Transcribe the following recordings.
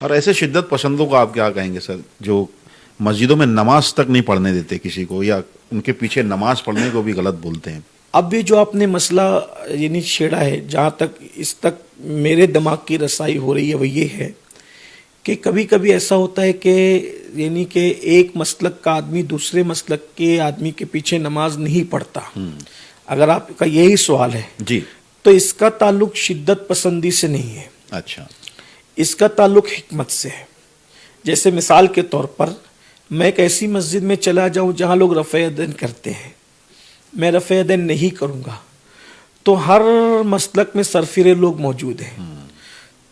اور ایسے شدت پسندوں کو آپ کیا کہیں گے سر، جو مسجدوں میں نماز تک نہیں پڑھنے دیتے کسی کو، یا ان کے پیچھے نماز پڑھنے کو بھی غلط بولتے ہیں؟ اب بھی جو آپ نے مسئلہ یعنی چھیڑا ہے، جہاں تک اس تک میرے دماغ کی رسائی ہو رہی ہے وہ یہ ہے کہ کبھی کبھی ایسا ہوتا ہے کہ یعنی کہ ایک مسلک کا آدمی دوسرے مسلک کے آدمی کے پیچھے نماز نہیں پڑھتا۔ اگر آپ کا یہی سوال ہے جی، تو اس کا تعلق شدت پسندی سے نہیں ہے، اچھا، اس کا تعلق حکمت سے ہے۔ جیسے مثال کے طور پر میں ایک ایسی مسجد میں چلا جاؤں جہاں لوگ رفع یدین کرتے ہیں، میں رفع یدین نہیں کروں گا، تو ہر مسلک میں سرفرے لوگ موجود ہیں،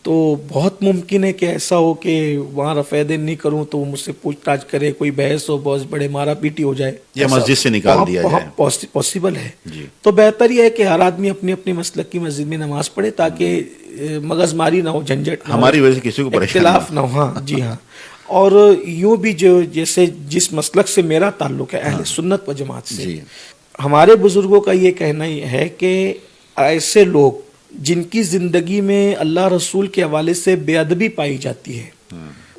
تو بہت ممکن ہے کہ ایسا ہو کہ وہاں رفع یدین نہیں کروں تو وہ مجھ سے پوچھ تاچھ کرے، کوئی بحث ہو، بہت بڑے مارا پیٹی ہو جائے، یا مسجد سے نکال دیا جائے۔ پاسبل ہے۔ جی، تو بہتر یہ ہے کہ ہر آدمی اپنی اپنی مسلک کی مسجد میں نماز پڑھے تاکہ مغز ماری نہ ہو، جھنجٹ نہ ہو، ہماری وجہ سے کسی کو پریشانی اختلاف نہ ہو۔ ہاں جی ہاں۔ اور یوں بھی جو جیسے جس مسلک سے میرا تعلق ہے اہل سنت و جماعت سے، جی، ہمارے بزرگوں کا یہ کہنا ہی ہے کہ ایسے لوگ جن کی زندگی میں اللہ رسول کے حوالے سے بے ادبی پائی جاتی ہے،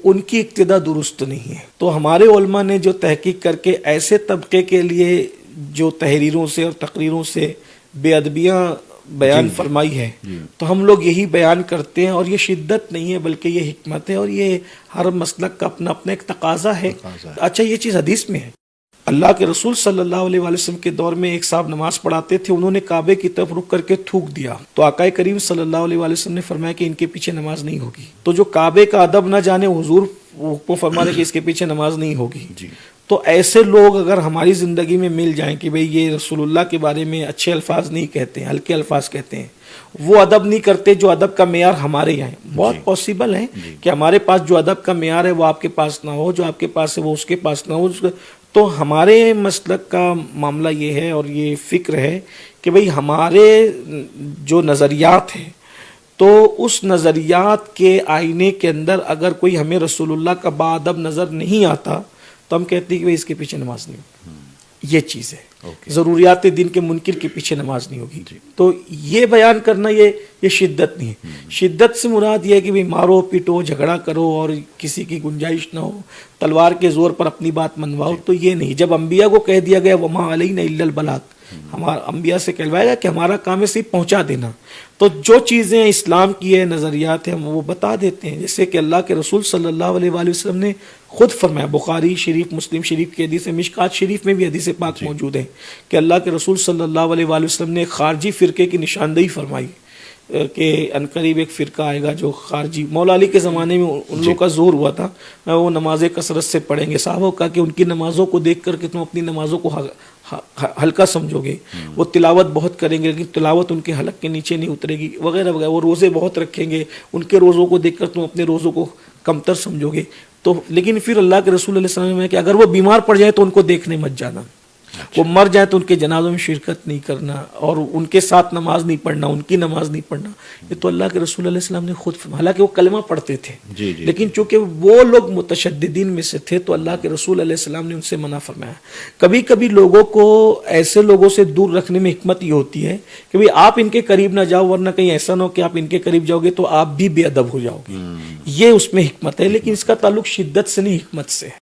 ان کی اقتدا درست نہیں ہے۔ تو ہمارے علماء نے جو تحقیق کر کے ایسے طبقے کے لیے جو تحریروں سے اور تقریروں سے بے ادبیاں بیان فرمائی ہے، تو ہم لوگ یہی بیان کرتے ہیں، اور یہ شدت نہیں ہے بلکہ یہ حکمت ہے، اور یہ ہر مسلک کا اپنا اپنا ایک تقاضا ہے۔ اچھا، یہ چیز حدیث میں ہے۔ اللہ کے رسول صلی اللہ علیہ وسلم کے دور میں ایک صاحب نماز پڑھاتے تھے، انہوں نے کعبے کی طرف رک کر کے تھوک دیا، تو آقا کریم صلی اللہ علیہ وسلم نے فرمایا کہ ان کے پیچھے نماز نہیں ہوگی۔ تو جو کعبے کا ادب نہ جانے، حضور حکم فرما رہے کہ اس کے پیچھے نماز نہیں ہوگی۔ تو ایسے لوگ اگر ہماری زندگی میں مل جائیں کہ بھئی یہ رسول اللہ کے بارے میں اچھے الفاظ نہیں کہتے ہیں، ہلکے الفاظ کہتے ہیں، وہ ادب نہیں کرتے جو ادب کا معیار ہمارے یہاں ہے، بہت پاسبل ہے کہ ہمارے پاس جو ادب کا معیار ہے وہ آپ کے پاس نہ ہو، جو آپ کے پاس ہے وہ اس کے پاس نہ ہو۔ تو ہمارے مسلک کا معاملہ یہ ہے اور یہ فکر ہے کہ بھئی ہمارے جو نظریات ہیں، تو اس نظریات کے آئینے کے اندر اگر کوئی ہمیں رسول اللہ کا باادب نظر نہیں آتا تو ہم کہتے ہیں کہ اس کے پیچھے نماز نہیں ہوگی۔ یہ چیز ہے، ضروریات دین کے منکر کے پیچھے نماز نہیں ہوگی۔ تو یہ بیان کرنا یہ شدت نہیں ہے۔ شدت سے مراد یہ ہے کہ مارو پیٹو، جھگڑا کرو اور کسی کی گنجائش نہ ہو، تلوار کے زور پر اپنی بات منواؤ، تو یہ نہیں۔ جب انبیاء کو کہہ دیا گیا وما علینا الا البلاغ، ہمارا انبیاء سے کہلوایا گیا کہ ہمارا کام ہے صرف پہنچا دینا، تو جو چیزیں اسلام کی ہے، نظریات ہیں، ہم وہ بتا دیتے ہیں۔ جیسے کہ اللہ کے رسول صلی اللہ علیہ وآلہ وسلم نے خود فرمایا، بخاری شریف، مسلم شریف کی حدیث ہے، مشکات شریف میں بھی حدیث پاک موجود ہے کہ اللہ کے رسول صلی اللہ علیہ وآلہ وسلم نے خارجی فرقے کی نشاندہی فرمائی کہ عنقریب ایک فرقہ آئے گا جو خارجی، مولا علی کے زمانے میں ان لوگوں کا زور ہوا تھا، وہ نمازیں کثرت سے پڑھیں گے۔ صحابہ کہا کہ ان کی نمازوں کو دیکھ کر کہ تم اپنی نمازوں کو ہلکا سمجھو گے، وہ تلاوت بہت کریں گے لیکن تلاوت ان کے حلق کے نیچے نہیں اترے گی، وغیرہ وغیرہ، وہ روزے بہت رکھیں گے، ان کے روزوں کو دیکھ کر تم اپنے روزوں کو کمتر سمجھو گے۔ تو لیکن پھر اللہ کے رسول علیہ السلام نے کہ اگر وہ بیمار پڑ جائے تو ان کو دیکھنے مت جانا، وہ مر جائے تو ان کے جنازوں میں شرکت نہیں کرنا، اور ان کے ساتھ نماز نہیں پڑھنا، ان کی نماز نہیں پڑھنا۔ یہ تو اللہ کے رسول علیہ السلام نے خود، حالانکہ وہ کلمہ پڑھتے تھے، لیکن چونکہ وہ لوگ متشددین میں سے تھے تو اللہ کے رسول علیہ السلام نے ان سے منع فرمایا۔ کبھی کبھی لوگوں کو ایسے لوگوں سے دور رکھنے میں حکمت یہ ہوتی ہے کہ بھئی آپ ان کے قریب نہ جاؤ، ورنہ کہیں ایسا نہ ہو کہ آپ ان کے قریب جاؤ گے تو آپ بھی بے ادب ہو جاؤ گے۔ یہ اس میں حکمت ہے، لیکن اس کا تعلق شدت سے نہیں، حکمت سے ہے۔